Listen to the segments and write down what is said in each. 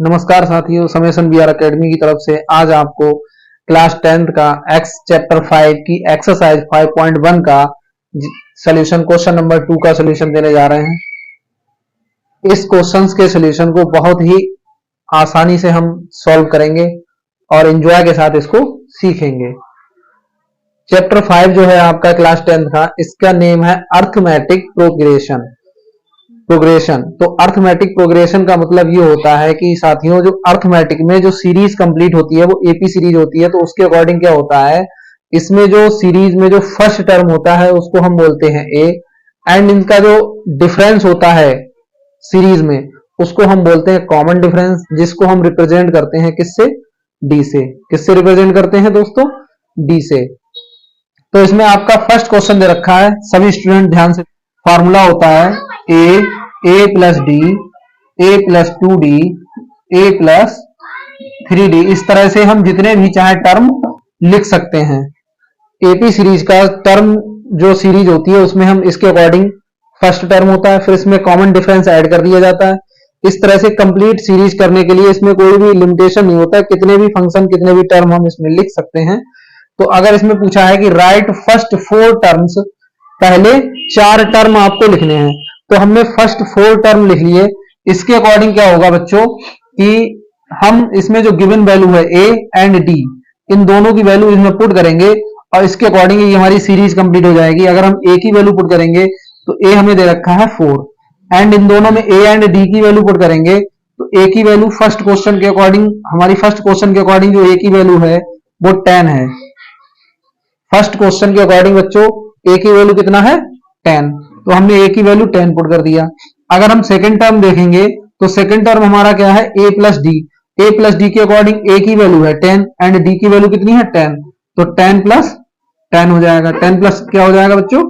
नमस्कार साथियों, summation B R academy की तरफ से आज आपको क्लास 10th का एक्स चैप्टर 5 की एक्सरसाइज 5.1 का सॉल्यूशन क्वेश्चन नंबर 2 का सॉल्यूशन देने जा रहे हैं। इस क्वेश्चंस के सॉल्यूशन को बहुत ही आसानी से हम सॉल्व करेंगे और एंजॉय के साथ इसको सीखेंगे। चैप्टर 5 जो है आपका क्लास 10th का, इसका नेम है अर्थमेटिक प्रोग्रेशन। तो अर्थमेटिक प्रोग्रेशन का मतलब ये होता है कि साथियों, जो अर्थमेटिक में जो सीरीज कंप्लीट होती है वो एपी सीरीज होती है। तो उसके अकॉर्डिंग क्या होता है, इसमें जो सीरीज में जो फर्स्ट टर्म होता है उसको हम बोलते हैं ए, एंड इनका जो डिफरेंस होता है सीरीज में उसको हम बोलते हैं कॉमन डिफरेंस, जिसको हम रिप्रेजेंट करते हैं किससे, डी से। किससे रिप्रेजेंट करते हैं दोस्तों, डी से। तो इसमें आपका फर्स्ट क्वेश्चन दे रखा है, सभी स्टूडेंट ध्यान से। फॉर्मूला होता है ए plus D, A plus 2d, A plus 3d। इस तरह से हम जितने भी चाहे टर्म लिख सकते हैं। एपी सीरीज का टर्म जो सीरीज होती है उसमें हम इसके अकॉर्डिंग फर्स्ट टर्म होता है, फिर इसमें कॉमन डिफरेंस ऐड कर दिया जाता है। इस तरह से कंप्लीट सीरीज करने के लिए इसमें कोई भी लिमिटेशन नहीं होता है, कितने भी फंक्शन कितने भी टर्म हम इसमें लिख सकते हैं। तो अगर इसमें पूछा है कि राइट फर्स्ट 4 टर्म्स, पहले 4 टर्म आपको लिखने हैं, तो हमने फर्स्ट 4 टर्म लिख लिए। इसके अकॉर्डिंग क्या होगा बच्चों कि हम इसमें जो गिवन वैल्यू है ए एंड डी, इन दोनों की वैल्यू इसमें पुट करेंगे और इसके अकॉर्डिंग ये हमारी सीरीज कंप्लीट हो जाएगी। अगर हम ए की वैल्यू पुट करेंगे तो ए हमें दे रखा है 4, एंड इन दोनों में ए एंड डी की वैल्यू पुट करेंगे तो ए की वैल्यू फर्स्ट क्वेश्चन के अकॉर्डिंग, हमारी फर्स्ट क्वेश्चन के अकॉर्डिंग जो ए की वैल्यू है वो 10 है। फर्स्ट क्वेश्चन के अकॉर्डिंग बच्चों ए की वैल्यू कितना है, 10। तो हमने ए की वैल्यू 10 पुट कर दिया। अगर हम सेकंड टर्म देखेंगे तो सेकंड टर्म हमारा क्या है, ए plus D. A plus D के अकॉर्डिंग ए की वैल्यू है 10 एंड डी की वैल्यू कितनी है, 10। तो 10 प्लस 10 हो जाएगा। 10 प्लस क्या हो जाएगा बच्चों,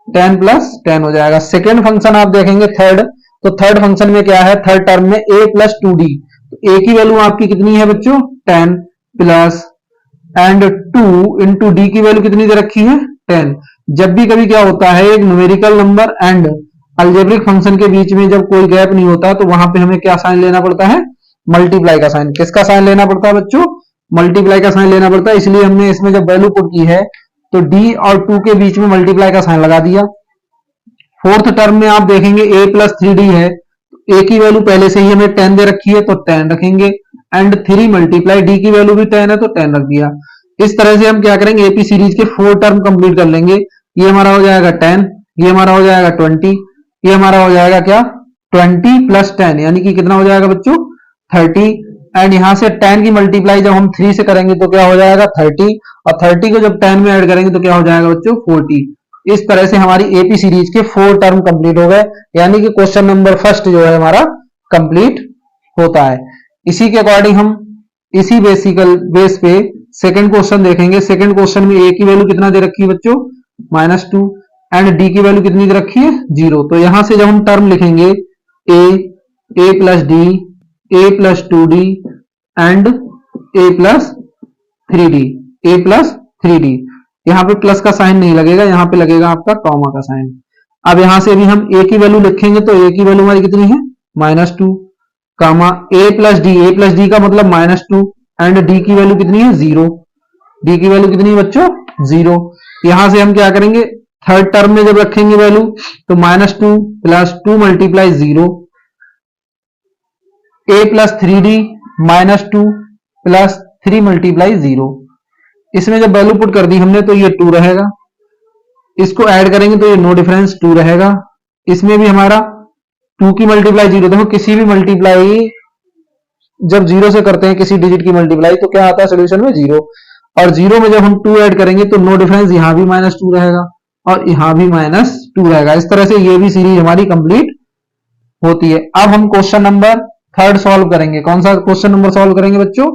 10 प्लस 10 हो जाएगा। सेकंड फंक्शन आप देखेंगे थर्ड, तो थर्ड फंक्शन में क्या है, थर्ड टर्म में ए प्लस 2d। तो ए की वैल्यू आपकी कितनी है बच्चों, 10 प्लस एंड 2 इंटू डी की वैल्यू कितनी दे रखी है, 10। जब भी कभी क्या होता है, एक numerical number and algebraic function के बीच में जब कोई गैप नहीं होता तो वहां पे हमें क्या साइन लेना पड़ता है, मल्टीप्लाई का साइन। किसका साइन लेना पड़ता है बच्चों, मल्टीप्लाई का साइन लेना पड़ता है। इसलिए हमने इसमें जब वैल्यू पुट की है तो डी और 2 के बीच में मल्टीप्लाई का साइन लगा दिया। फोर्थ टर्म में आप देखेंगे ए प्लस 3d है, ए की वैल्यू पहले से ही हमें 10 दे रखी है तो 10 रखेंगे, एंड 3 मल्टीप्लाई डी की वैल्यू भी 10 है तो 10 रख दिया। इस तरह से हम क्या करेंगे, एपी सीरीज के 4 टर्म कंप्लीट कर लेंगे। ये हमारा हो जाएगा 10, ये हमारा हो जाएगा 20, ये हमारा हो जाएगा क्या, 20 प्लस 10, यानी कि कितना हो जाएगा बच्चों, 30। एंड यहां से 10 की मल्टीप्लाई जब हम 3 से करेंगे तो क्या हो जाएगा, 30, और 30 को जब 10 में ऐड करेंगे तो क्या हो जाएगा बच्चों, 40। इस तरह से हमारी एपी सीरीज के 4 टर्म कंप्लीट हो गए, यानी कि क्वेश्चन नंबर फर्स्ट जो है हमारा कंप्लीट होता है। इसी के अकॉर्डिंग हम इसी बेस पे सेकंड क्वेश्चन देखेंगे। सेकंड क्वेश्चन में ए की वैल्यू कितना दे रखी है बच्चों, -2, एंड डी की वैल्यू कितनी दे रखी है, 0। तो यहां से जब हम टर्म लिखेंगे A plus D, A plus 2d and A plus 3d, A plus 3d। यहां पे प्लस का साइन नहीं लगेगा, यहां पे लगेगा आपका कॉमा का साइन। अब यहां से भी हम ए की वैल्यू लिखेंगे तो ए की वैल्यू हमारी कितनी है, -2, कामा ए प्लस डी का मतलब -2, एंड डी की वैल्यू कितनी है, 0। डी की वैल्यू कितनी है बच्चों, 0। यहां से हम क्या करेंगे, थर्ड टर्म में जब रखेंगे वैल्यू तो -2 प्लस 2 मल्टीप्लाई 0, ए प्लस 3d -2 प्लस 3 मल्टीप्लाई 0। इसमें जब वैल्यू पुट कर दी हमने तो ये 2 रहेगा, इसको ऐड करेंगे तो ये नो डिफरेंस 2 रहेगा। इसमें भी हमारा 2 की मल्टीप्लाई 0। देखो किसी भी मल्टीप्लाई जब 0 से करते हैं किसी डिजिट की मल्टीप्लाई तो क्या आता है सोल्यूशन में, 0। और 0 में जब हम 2 ऐड करेंगे तो नो डिफरेंस, यहां भी -2 रहेगा और यहां भी -2 रहेगा। इस तरह से ये भी सीरीज हमारी कंप्लीट होती है। अब हम क्वेश्चन नंबर थर्ड सॉल्व करेंगे। कौन सा क्वेश्चन नंबर सॉल्व करेंगे बच्चों,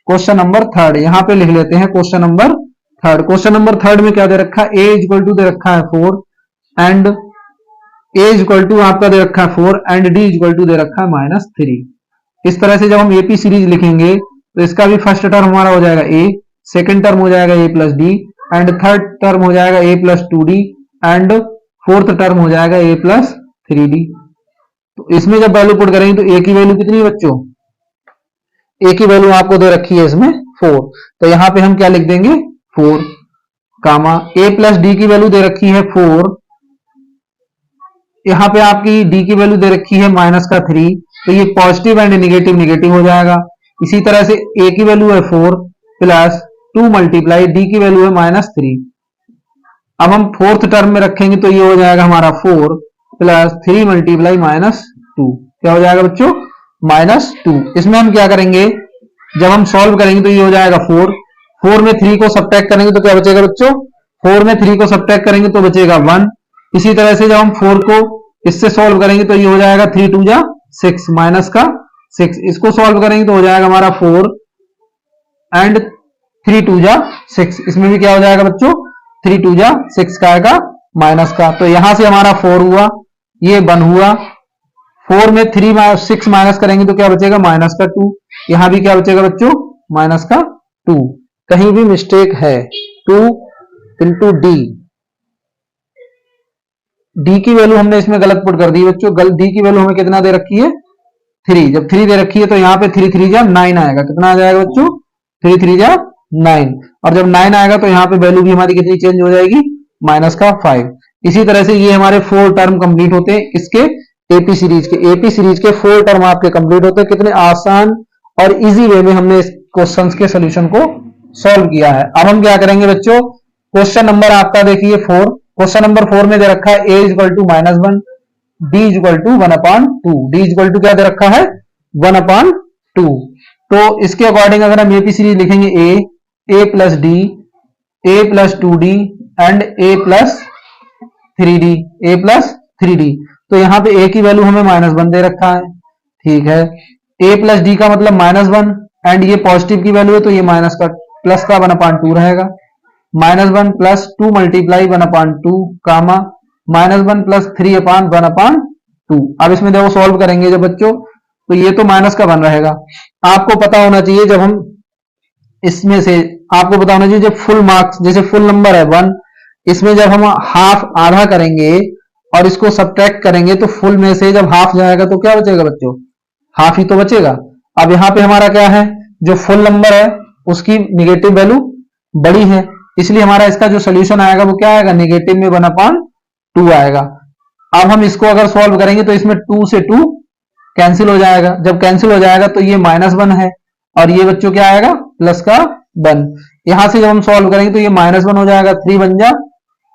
क्वेश्चन नंबर थर्ड। यहां पे लिख लेते हैं question number third. Question number third में क्या दे रखा है, ए इक्वल टू दे रखा है 4, एंड ए इक्वल टू आपका दे रखा है 4, एंड डी इक्वल टू दे रखा है -3। इस तरह से जब हम एपी सीरीज लिखेंगे तो इसका भी फर्स्ट टर्म हमारा हो जाएगा ए, सेकंड टर्म हो जाएगा A plus D, and third term हो जाएगा A plus 2d, and fourth term हो जाएगा ए प्लस 3d। तो इसमें जब वैल्यू पुट करेंगे तो ए की वैल्यू कितनी है बच्चों, ए की वैल्यू आपको दे रखी है इसमें 4, तो यहां पे हम क्या लिख देंगे 4 कामा ए प्लस डी की वैल्यू दे रखी है 4, यहां पे आपकी डी की वैल्यू दे रखी है -3, तो ये पॉजिटिव एंड निगेटिव निगेटिव हो जाएगा। इसी तरह से ए की वैल्यू है 4 प्लस 2 मल्टीप्लाई डी की वैल्यू है -3। अब हम फोर्थ टर्म में रखेंगे तो ये हो जाएगा हमारा 4 प्लस 3 मल्टीप्लाई -2, क्या हो जाएगा बच्चों -2। इसमें हम क्या करेंगे, जब हम सॉल्व करेंगे तो ये हो जाएगा 4 में 3 को सब्ट्रैक्ट करेंगे तो क्या बचेगा बच्चों, 4 में 3 को सब्ट्रैक्ट करेंगे तो बचेगा 1। इसी तरह से जब हम 4 को इससे सॉल्व करेंगे तो ये हो जाएगा 3 2 जा 6 माइनस का 6, इसको सॉल्व करेंगे तो हो जाएगा हमारा 4 एंड 3 2 जा 6, इसमें भी क्या हो जाएगा बच्चों 3 2 जा 6 का आएगा माइनस का, तो यहां से हमारा 4 हुआ, ये 1 हुआ। 4 में 3 6 माइनस करेंगे तो क्या बचेगा -2, यहां भी क्या बचेगा बच्चों -2। कहीं भी मिस्टेक है 2 इंटू डी की वैल्यू हमने इसमें गलत पुट कर दी बच्चों, डी की वैल्यू हमें कितना दे रखी है 3, जब 3 दे रखी है तो यहाँ पे 3 3 जा 9 आएगा, कितना आ जाएगा बच्चों 3 3 जा 9, और जब 9 आएगा तो यहाँ पे वैल्यू भी हमारी कितनी चेंज हो जाएगी -5। इसी तरह से ये हमारे 4 टर्म कंप्लीट होते हैं इसके एपी सीरीज के 4 टर्म आपके कंप्लीट होते हैं। कितने आसान और इजी वे में हमने इस क्वेश्चन के सोल्यूशन को सॉल्व किया है। अब हम क्या करेंगे बच्चों, क्वेश्चन नंबर आपका देखिए 4, क्वेश्चन नंबर 4 में दे रखा है a equal to -1, d equal to 1/2, d equal to क्या दे रखा है 1/2। तो इसके अकॉर्डिंग अगर हम एपी सीरीज लिखेंगे a plus D, a plus 2d and a plus 3d, तो यहाँ पे a की वैल्यू हमें -1 दे रखा है, ठीक है। a प्लस डी का मतलब -1 एंड ये पॉजिटिव की वैल्यू है तो ये माइनस का प्लस का 1/2 रहेगा, -1 प्लस 2 मल्टीप्लाई 1/2 कामा -1 प्लस 3/1/2। अब इसमें देखो सॉल्व करेंगे जब बच्चों तो ये तो माइनस का 1 रहेगा। आपको पता होना चाहिए जब हम इसमें से आपको पता होना चाहिए जब फुल मार्क्स जैसे फुल नंबर है 1, इसमें जब हम हाफ आधा करेंगे और इसको सब्ट्रैक्ट करेंगे तो फुल में से जब हाफ जाएगा तो क्या बचेगा बच्चों, हाफ ही तो बचेगा। अब यहाँ पे हमारा क्या है, जो फुल नंबर है उसकी निगेटिव वैल्यू बड़ी है, इसलिए हमारा इसका जो सोल्यूशन आएगा वो क्या आएगा नेगेटिव में 1/2 आएगा। अब हम इसको अगर सॉल्व करेंगे तो इसमें 2 से 2 कैंसिल हो जाएगा, जब कैंसिल हो जाएगा तो ये -1 है और ये बच्चों क्या आएगा प्लस का 1। यहां से जब हम सॉल्व करेंगे तो ये -1 हो जाएगा, 3 बन जा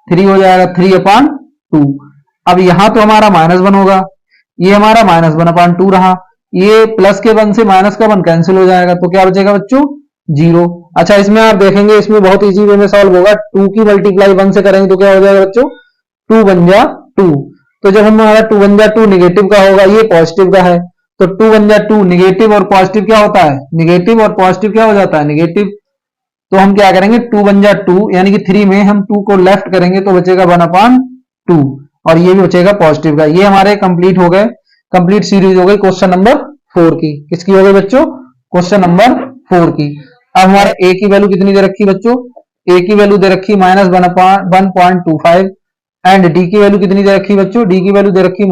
3 हो जाएगा 3/2। अब यहां तो हमारा -1 होगा, ये हमारा -1/2 रहा, ये प्लस के 1 से माइनस का 1 कैंसिल हो जाएगा तो क्या बचेगा बच्चों 0। अच्छा इसमें आप देखेंगे इसमें बहुत इजी वे में सॉल्व होगा, 2 की मल्टीप्लाई 1 से करेंगे तो क्या हो जाएगा बच्चों 2 बन जा 2, तो जब हमारा 2 बन जा 2 निगेटिव का होगा, ये पॉजिटिव का है तो 2 बन जा 2, निगेटिव और पॉजिटिव क्या होता है निगेटिव और पॉजिटिव क्या हो जाता है निगेटिव। तो हम क्या करेंगे 2 बन जा 2 यानी कि 3 में हम 2 को लेफ्ट करेंगे तो बचेगा 1/2 और ये भी बचेगा पॉजिटिव का। ये हमारे कंप्लीट हो गए, कंप्लीट सीरीज हो गई क्वेश्चन नंबर 4 की। किसकी हो गई बच्चों क्वेश्चन नंबर 4 की। अब हमारे a की वैल्यू कितनी दे रखी बच्चों, a की वैल्यू दे रखी -1.25 एंड d की वैल्यू कितनी दे रखी बच्चों, d की वैल्यू दे रखी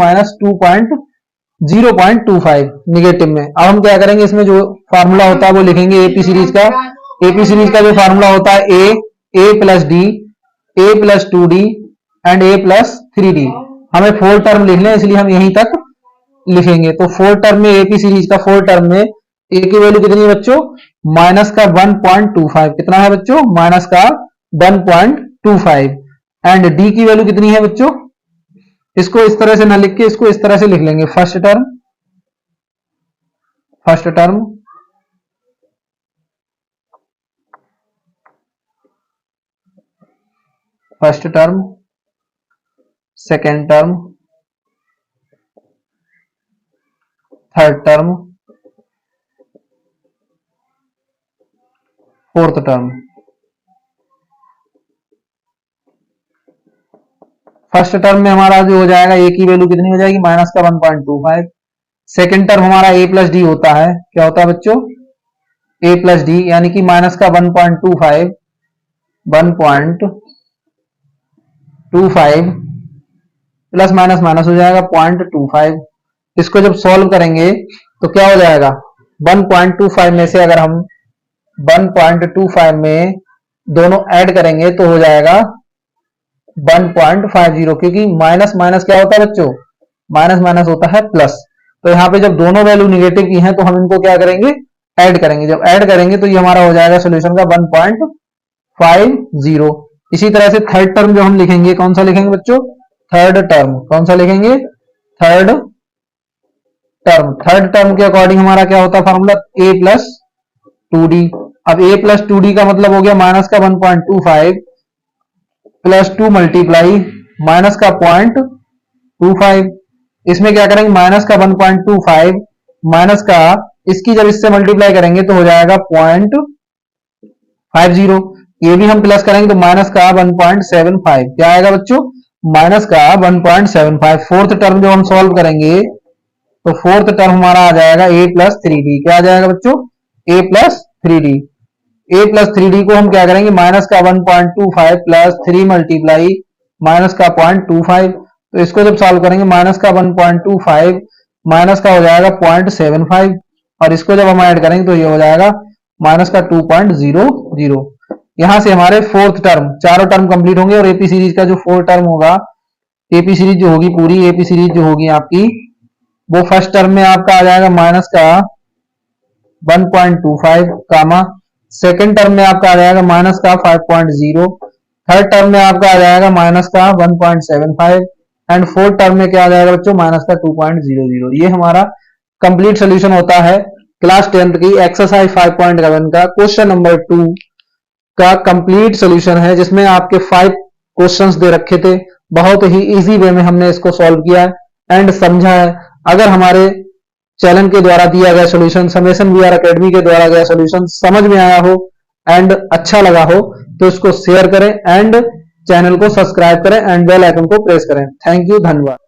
-0.25 निगेटिव में। अब हम क्या करेंगे इसमें जो फार्मूला होता है वो लिखेंगे एपी सीरीज का। एपी सीरीज का जो फार्मूला होता है a plus D, a plus 2d and a plus 3d। हमें 4 टर्म लिखने इसलिए हम यहीं तक लिखेंगे। तो 4 टर्म में एपी सीरीज का 4 टर्म में a की वैल्यू कितनी है बच्चों माइनस का 1.25, कितना है बच्चों माइनस का 1.25 एंड d की वैल्यू कितनी है बच्चों, इसको इस तरह से ना लिख के इसको इस तरह से लिख लेंगे first term first term first term second term third term fourth term. First term में हमारा जो हो जाएगा a की वैल्यू कितनी हो जाएगी माइनस का 1.25। सेकेंड टर्म हमारा a प्लस डी होता है, क्या होता है बच्चों a प्लस डी यानी कि माइनस का 1.25 प्लस माइनस माइनस हो जाएगा 0.25। इसको जब सॉल्व करेंगे तो क्या हो जाएगा 1.25 में से अगर हम 1.25 में दोनों ऐड करेंगे तो हो जाएगा 1.50, क्योंकि माइनस माइनस क्या होता है बच्चों, माइनस माइनस होता है प्लस। तो यहाँ पे जब दोनों वैल्यू निगेटिव की हैं तो हम इनको क्या करेंगे, ऐड करेंगे। जब ऐड करेंगे तो ये हमारा हो जाएगा सोल्यूशन का 1.50। इसी तरह से थर्ड टर्म जो हम लिखेंगे, कौन सा लिखेंगे बच्चों, थर्ड टर्म, कौन सा लिखेंगे, थर्ड टर्म। थर्ड टर्म के अकॉर्डिंग हमारा क्या होता है फॉर्मूला, a प्लस 2d। अब a प्लस 2d का मतलब हो गया माइनस का 1.25 प्लस 2 मल्टीप्लाई माइनस का 0.25। इसमें क्या करेंगे, माइनस का 1.25 माइनस का, इसकी जब इससे मल्टीप्लाई करेंगे तो हो जाएगा 0.50। ये भी हम प्लस करेंगे तो माइनस का 1.75, क्या आएगा बच्चों, माइनस का 1.75। फोर्थ टर्म जो हम सॉल्व करेंगे तो फोर्थ टर्म हमारा आ जाएगा a प्लस 3d। क्या आ जाएगा बच्चों, a plus 3d। a plus 3d को हम क्या करेंगे, माइनस का 1.25 प्लस 3 मल्टीप्लाई माइनस का 0.25। तो इसको जब सॉल्व करेंगे माइनस का 1.25 माइनस का हो जाएगा 0.75, और इसको जब हम ऐड करेंगे तो ये हो जाएगा माइनस का 2.00। यहां से हमारे फोर्थ टर्म, चारों टर्म कंप्लीट होंगे, और एपी सीरीज का जो फोर्थ टर्म होगा, एपी सीरीज जो होगी, पूरी एपी सीरीज जो होगी आपकी, वो फर्स्ट टर्म में आपका आ जाएगा माइनस का 1.25 कामा, सेकेंड टर्म में आपका आ जाएगा माइनस का 5.0, थर्ड टर्म में आपका आ जाएगा माइनस का 1.75, एंड फोर्थ टर्म में क्या आ जाएगा बच्चों, माइनस का 2.00। ये हमारा कंप्लीट सोल्यूशन होता है क्लास 10th की एक्सरसाइज 5.11 का क्वेश्चन नंबर 2 का कंप्लीट सोल्यूशन है, जिसमें आपके 5 क्वेश्चंस दे रखे थे। बहुत ही इजी वे में हमने इसको सॉल्व किया है एंड समझा है। अगर हमारे चैनल के द्वारा दिया गया सोल्यूशन, समेशन वीआर एकेडमी के द्वारा गया सोल्यूशन समझ में आया हो एंड अच्छा लगा हो तो इसको शेयर करें एंड चैनल को सब्सक्राइब करें एंड बेल आइकन को प्रेस करें। थैंक यू, धन्यवाद।